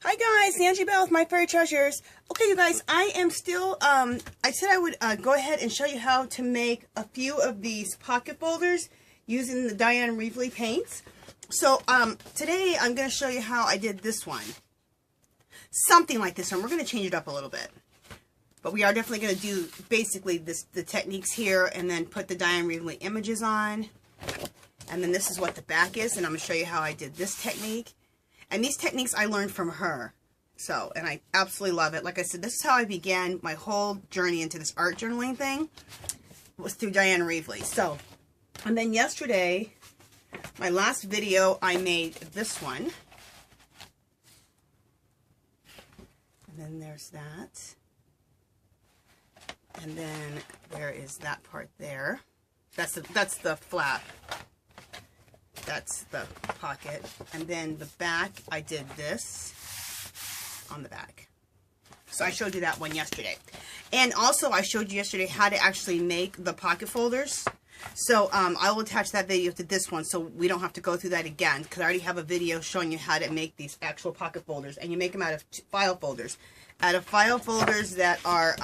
Hi guys, Angie Bell with My Fairy Treasures. Okay, you guys, I am still, I said I would go ahead and show you how to make a few of these pocket folders using the Diane Reevely paints. So, today I'm going to show you how I did this one. Something like this one. We're going to change it up a little bit. But we are definitely going to do basically the techniques here and then put the Diane Reevely images on. And then this is what the back is, and I'm going to show you how I did this technique. And these techniques I learned from her. So, and I absolutely love it. Like I said, this is how I began my whole journey into this art journaling thing. Was through Diane Reevely. So, and then yesterday, my last video, I made this one. And then there's that. And then there is that part there. That's the flap. That's the pocket. And then the back, I did this on the back. So I showed you that one yesterday. And also I showed you yesterday how to actually make the pocket folders. So I will attach that video to this one so we don't have to go through that again, because I already have a video showing you how to make these actual pocket folders. And you make them out of file folders. Out of file folders that are,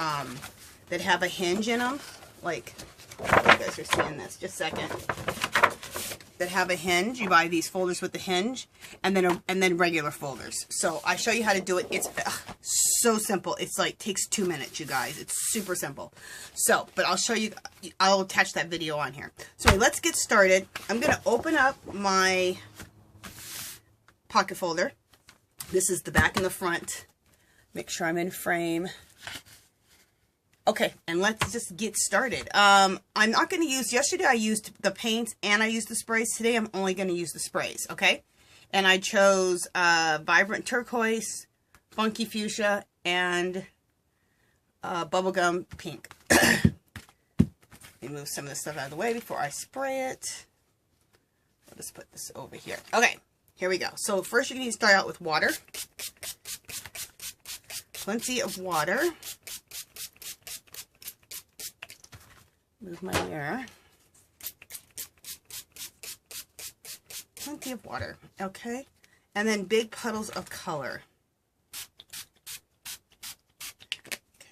that have a hinge in them. Like, you guys are seeing this. Just a second. That have a hinge. You buy these folders with the hinge, and then regular folders. So I show you how to do it. It's so simple. It's like takes 2 minutes, you guys. It's super simple. So, but I'll show you. I'll attach that video on here. So let's get started. I'm gonna open up my pocket folder. This is the back and the front. Make sure I'm in frame. Okay, and let's just get started. I'm not going to use, yesterday I used the paints and I used the sprays. Today I'm only going to use the sprays, okay? And I chose Vibrant Turquoise, Funky Fuchsia, and Bubblegum Pink. Let me move some of this stuff out of the way before I spray it. I'll just put this over here. Okay, here we go. So first you need to start out with water. Plenty of water. Move my mirror. Plenty of water, okay? And then big puddles of color.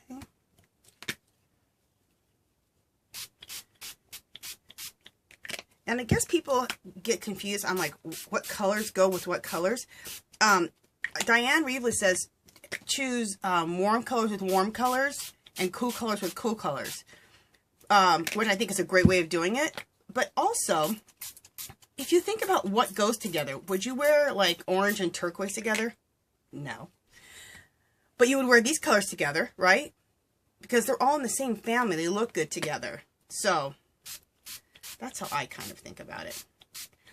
Okay. And I guess people get confused on like what colors go with what colors. Diane Reevely says choose warm colors with warm colors and cool colors with cool colors. Which I think is a great way of doing it. But also, if you think about what goes together, would you wear like orange and turquoise together? No. But you would wear these colors together, right? Because they're all in the same family. They look good together. So, that's how I kind of think about it.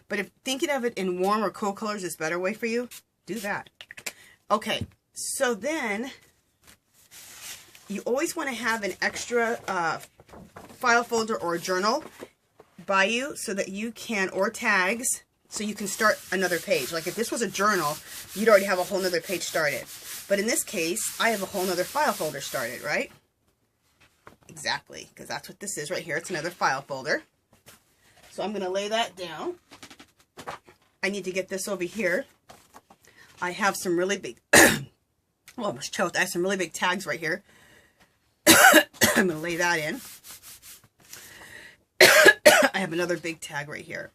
But if thinking of it in warm or cool colors is a better way for you, do that. Okay, so then, you always want to have an extra file folder or a journal by you so that you can, or tags, so you can start another page. Like if this was a journal, you'd already have a whole nother page started. But in this case, I have a whole nother file folder started, right? Exactly, because that's what this is right here. It's another file folder. So I'm going to lay that down. I need to get this over here. I have some really big, oh, I almost choked. I have some really big tags right here. I'm going to lay that in. I have another big tag right here.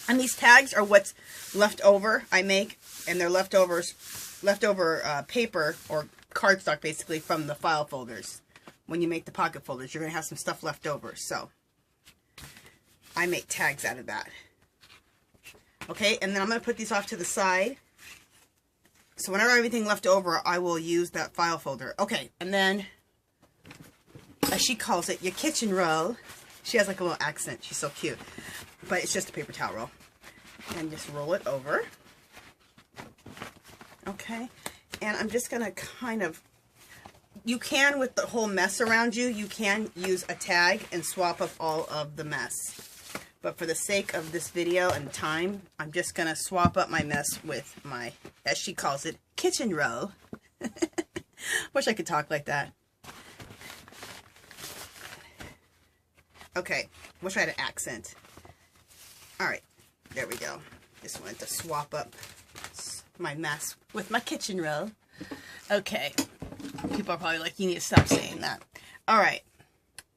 And these tags are what's left over I make, and they're leftover paper or cardstock basically from the file folders. When you make the pocket folders, you're going to have some stuff left over. So I make tags out of that. Okay, and then I'm going to put these off to the side. So whenever I have anything left over, I will use that file folder. Okay, and then, as she calls it, your kitchen roll. She has like a little accent. She's so cute. But it's just a paper towel roll. And just roll it over. Okay. And I'm just going to kind of, you can, with the whole mess around you, you can use a tag and swap up all of the mess. But for the sake of this video and time, I'm just going to swap up my mess with my, as she calls it, kitchen roll. Wish I could talk like that. Okay, wish I had an accent. Alright, there we go. Just wanted to swap up my mess with my kitchen roll. Okay. People are probably like, you need to stop saying that. All right.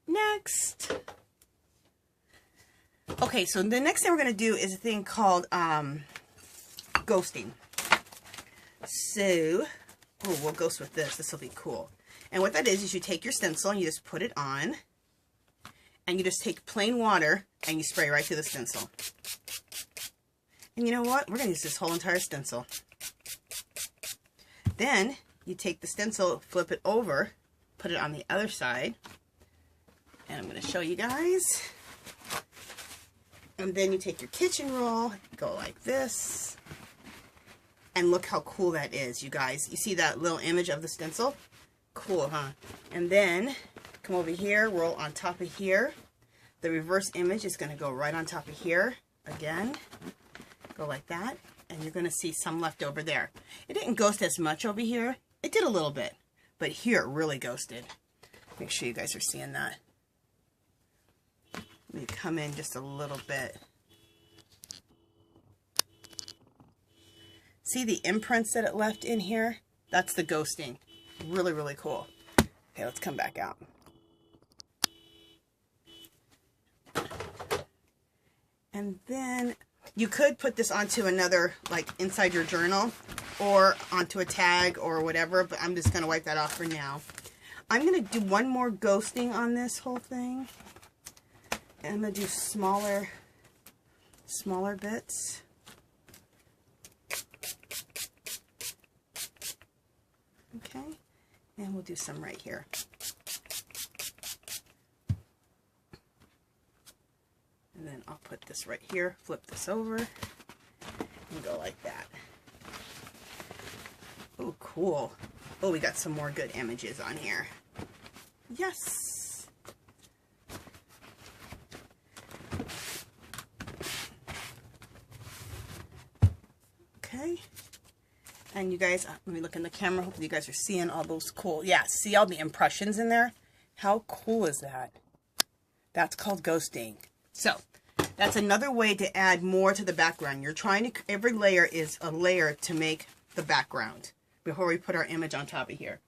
Next. Okay, so the next thing we're going to do is a thing called ghosting. So, oh, we'll ghost with this. This will be cool. And what that is you take your stencil and you just put it on. And you just take plain water and you spray right to the stencil. And you know what? We're going to use this whole entire stencil. Then you take the stencil, flip it over, put it on the other side. And I'm going to show you guys. And then you take your kitchen roll, go like this. And look how cool that is, you guys. You see that little image of the stencil? Cool, huh? And then come over here, roll on top of here. The reverse image is going to go right on top of here. Again, go like that. And you're going to see some left over there. It didn't ghost as much over here. It did a little bit. But here it really ghosted. Make sure you guys are seeing that. Let me come in just a little bit. See the imprints that it left in here? That's the ghosting. Really, really cool. Okay, let's come back out. And then you could put this onto another, like inside your journal or onto a tag or whatever, but I'm just going to wipe that off for now. I'm going to do one more ghosting on this whole thing. And I'm going to do smaller bits. Okay, and we'll do some right here. And then I'll put this right here, flip this over, and go like that. Oh, cool. Oh, we got some more good images on here. Yes! Okay. And you guys, let me look in the camera. Hopefully you guys are seeing all those cool, yeah, see all the impressions in there? How cool is that? That's called ghosting. So, that's another way to add more to the background. You're trying to, every layer is a layer to make the background before we put our image on top of here.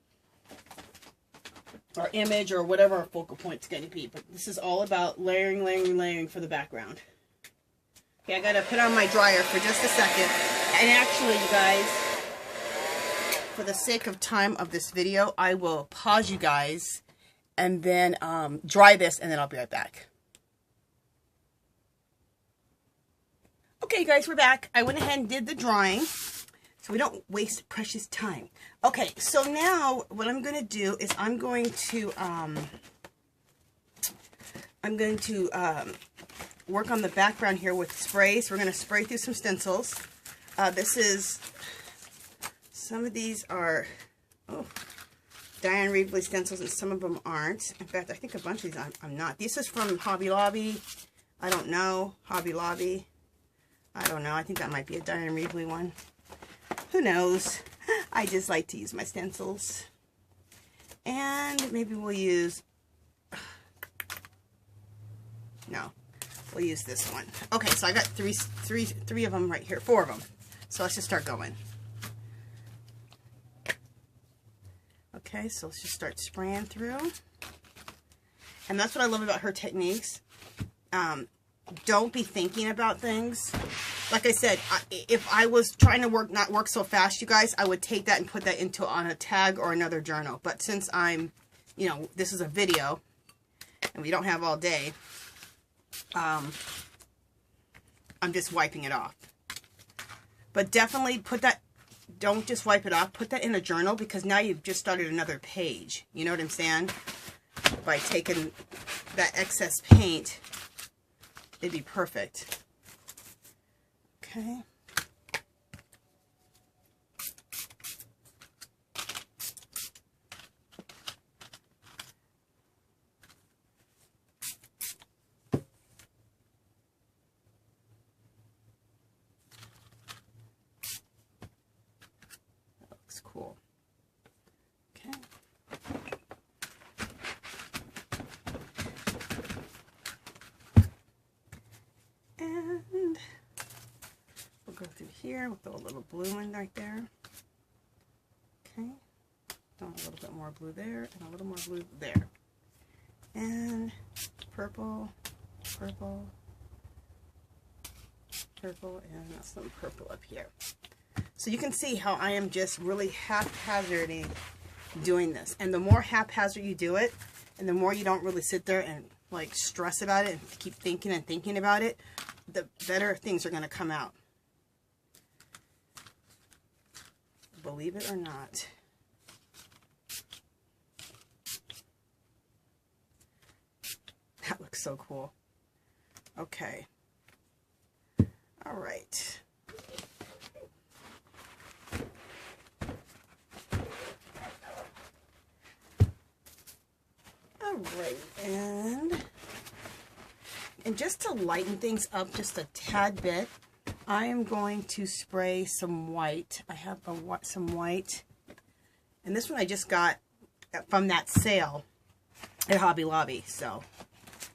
Our image or whatever our focal point's going to be. But this is all about layering, layering, layering for the background. Okay, I got to put on my dryer for just a second. And actually, you guys, for the sake of time of this video, I will pause you guys and then dry this, and then I'll be right back. Okay, you guys, we're back. I went ahead and did the drying so we don't waste precious time. Okay, so now what I'm going to do is I'm going to work on the background here with sprays. We're going to spray through some stencils. This is, some of these are, oh, Diane Reevely stencils, and some of them aren't. In fact, I think a bunch of these I'm not. This is from Hobby Lobby. I don't know. Hobby Lobby. I don't know. I think that might be a Diane Reevely one. Who knows? I just like to use my stencils. And maybe we'll use, no, we'll use this one. Okay, so I got three of them right here, 4 of them. So let's just start going. Okay, so let's just start spraying through. And that's what I love about her techniques. Don't be thinking about things. Like I said, if I was trying to not work so fast, you guys, I would take that and put that on a tag or another journal. But since I'm, you know, this is a video and we don't have all day, I'm just wiping it off. But definitely put that, don't just wipe it off, put that in a journal, because now you've just started another page. You know what I'm saying? By taking that excess paint, it'd be perfect. Okay. That looks cool. Okay. And we'll go through here. here. We'll throw a little blue in right there. Okay. Throw a little bit more blue there and a little more blue there. And purple, purple, purple, and some purple up here. So you can see how I am just really haphazardly doing this. And the more haphazard you do it, and the more you don't really sit there and like stress about it and keep thinking and thinking about it, the better things are going to come out. Believe it or not. That looks so cool. Okay. All right. All right, and just to lighten things up just a tad bit, I am going to spray some white. I have some white, and this one I just got from that sale at Hobby Lobby, so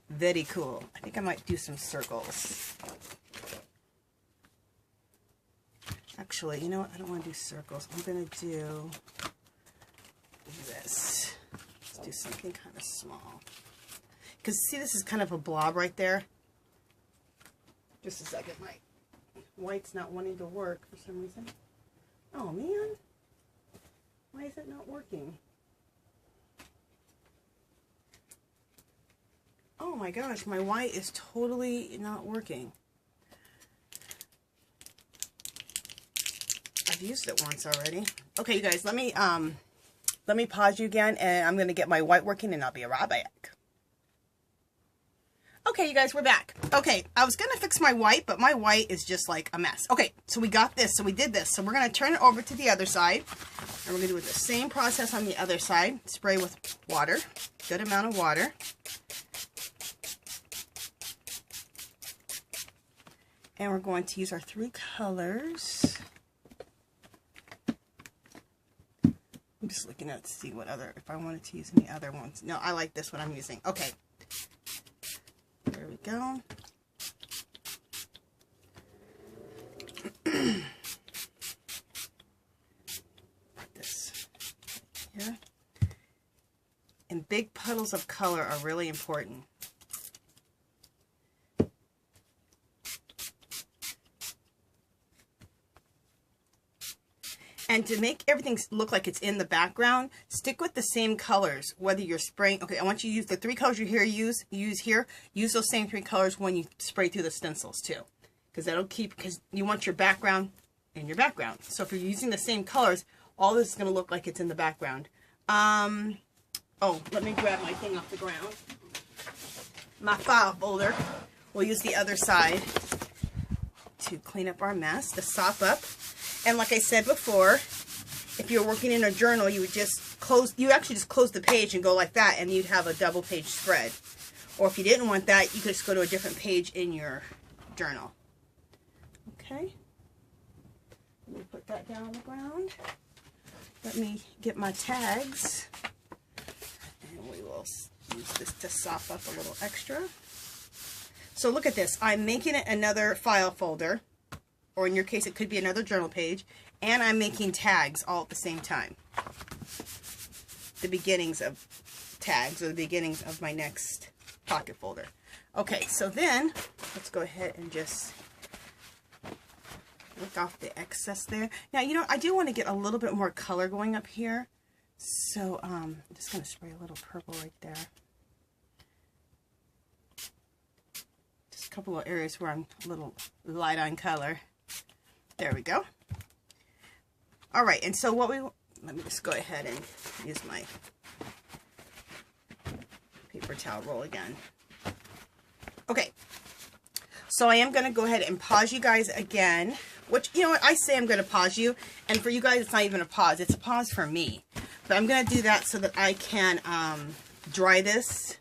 very cool. I think I might do some circles. Actually, you know what? I don't want to do circles. I'm going to do this. Let's do something kind of small. Because, see, this is kind of a blob right there. Just a second. My white's not wanting to work for some reason. Oh, man. Why is it not working? Oh, my gosh. My white is totally not working. I've used it once already. Okay, you guys, let me pause you again, and I'm going to get my white working, and I'll be right back. Okay, you guys, we're back. Okay, I was going to fix my white, but my white is just like a mess. Okay, so we got this, so we did this. So we're going to turn it over to the other side, and we're going to do the same process on the other side. Spray with water, good amount of water. And we're going to use our 3 colors. I'm just looking at to see what other, if I wanted to use any other ones. No, I like this one I'm using. Okay. There we go. Put this here. And big puddles of color are really important. And to make everything look like it's in the background, stick with the same colors, whether you're spraying. Okay, I want you to use the 3 colors you use here. Use those same 3 colors when you spray through the stencils too. Because that'll keep, because you want your background in your background. So if you're using the same colors, all this is going to look like it's in the background. Oh, let me grab my thing off the ground. My file folder. We'll use the other side to clean up our mess, to sop up. And like I said before, if you're working in a journal, you would just close, you actually just close the page and go like that, and you'd have a double page spread. Or if you didn't want that, you could just go to a different page in your journal. Okay. Let me put that down on the ground. Let me get my tags. And we will use this to sop up a little extra. So look at this. I'm making it another file folder. Or in your case, it could be another journal page, and I'm making tags all at the same time. The beginnings of tags, or the beginnings of my next pocket folder. Okay, so then, let's go ahead and just work off the excess there. Now, you know, I do want to get a little bit more color going up here. So, I'm just going to spray a little purple right there. Just a couple of areas where I'm a little light on color. There we go. All right, and so what let me just go ahead and use my paper towel roll again. Okay, so I am going to go ahead and pause you guys again, which, you know what, I say I'm going to pause you, and for you guys, it's not even a pause. It's a pause for me. But I'm going to do that so that I can dry this.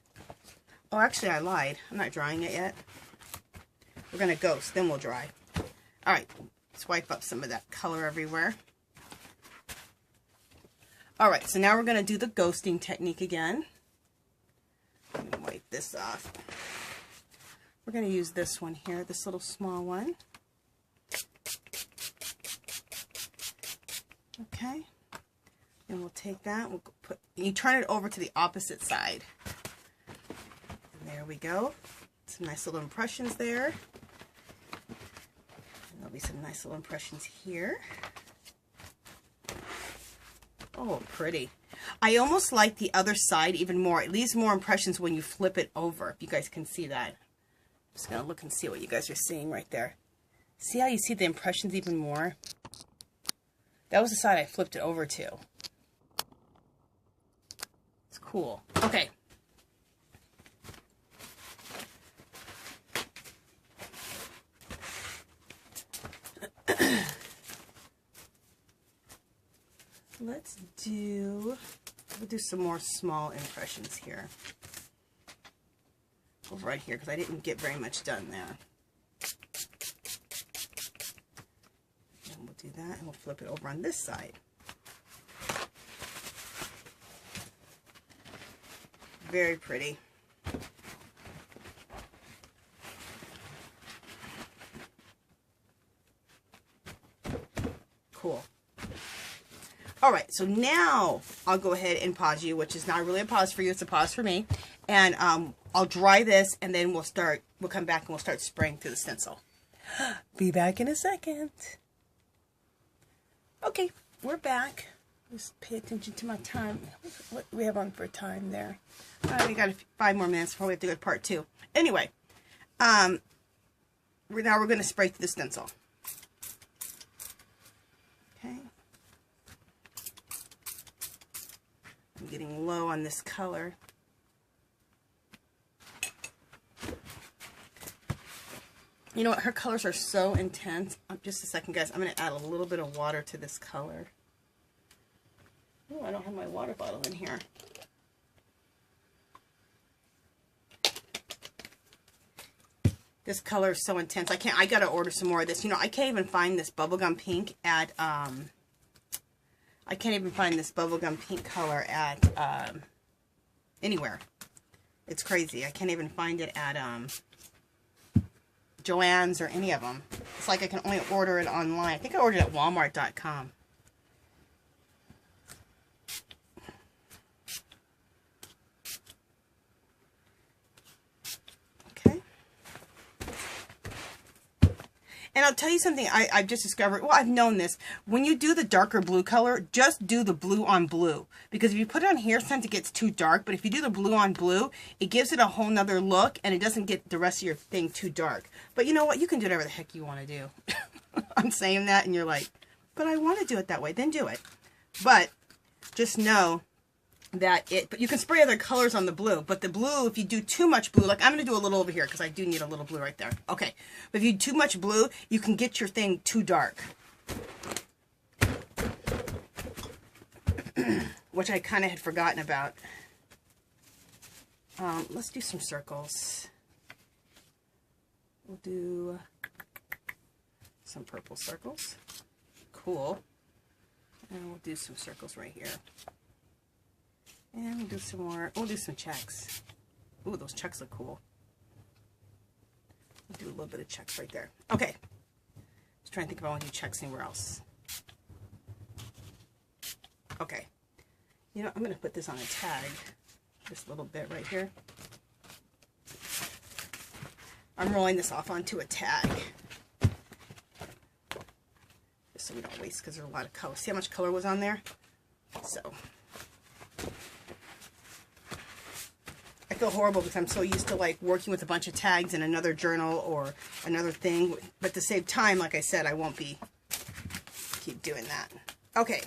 Oh, actually, I lied. I'm not drying it yet. We're going to ghost, then we'll dry. All right. Swipe up some of that color everywhere. Alright, so now we're going to do the ghosting technique again. Let me wipe this off. We're going to use this one here, this little small one. Okay. And we'll take that, we'll put, you turn it over to the opposite side. And there we go. Some nice little impressions there. And there'll be some nice little impressions here. Oh, pretty. I almost like the other side even more. It leaves more impressions when you flip it over, if you guys can see that. I'm just going to look and see what you guys are seeing right there. See how you see the impressions even more? That was the side I flipped it over to. It's cool. Okay. We'll do some more small impressions here. Over right here, because I didn't get very much done there. And we'll do that, and we'll flip it over on this side. Very pretty. Cool. All right, so now I'll go ahead and pause you, which is not really a pause for you, it's a pause for me. And I'll dry this, and then we'll come back and we'll start spraying through the stencil. Be back in a second. Okay, we're back. Just pay attention to my time. What do we have on for time there? We got 5 more minutes before we have to go to part 2. Anyway, now we're going to spray through the stencil. Okay. I'm getting low on this color. You know what? Her colors are so intense. Just a second, guys. I'm going to add a little bit of water to this color. Oh, I don't have my water bottle in here. This color is so intense. I gotta order some more of this. You know, I can't even find this bubblegum pink at, I can't even find this bubblegum pink color at, anywhere. It's crazy. I can't even find it at, Joann's or any of them. It's like I can only order it online. I think I ordered it at Walmart.com. And I'll tell you something I've just discovered. Well, I've known this. When you do the darker blue color, just do the blue on blue. Because if you put it on here, sometimes it gets too dark. But if you do the blue on blue, it gives it a whole nother look. And it doesn't get the rest of your thing too dark. But you know what? You can do whatever the heck you want to do. I'm saying that and you're like, but I want to do it that way. Then do it. But just know that but you can spray other colors on the blue, but the blue, if you do too much blue, like I'm going to do a little over here because I do need a little blue right there. Okay, but if you do too much blue, you can get your thing too dark. Which I kind of had forgotten about. Let's do some circles. We'll do some purple circles. Cool. And we'll do some circles right here. And we'll do some more. We'll do some checks. Ooh, those checks look cool. We'll do a little bit of checks right there. Okay. Just trying to think if I want to do checks anywhere else. Okay. You know, I'm going to put this on a tag. Just a little bit right here. I'm rolling this off onto a tag. Just so we don't waste, because there's a lot of color. See how much color was on there? So I feel horrible because I'm so used to like working with a bunch of tags in another journal or another thing, but to save time, like I said, I won't keep doing that. Okay,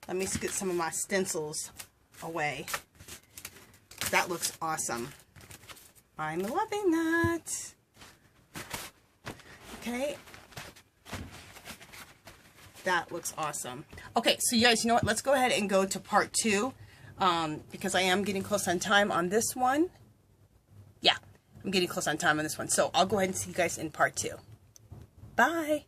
let me get some of my stencils away. That looks awesome. I'm loving that. Okay, that looks awesome. Okay, so you guys, you know what? Let's go ahead and go to part 2. Because I am getting close on time on this one. Yeah, I'm getting close on time on this one. So I'll go ahead and see you guys in part 2. Bye.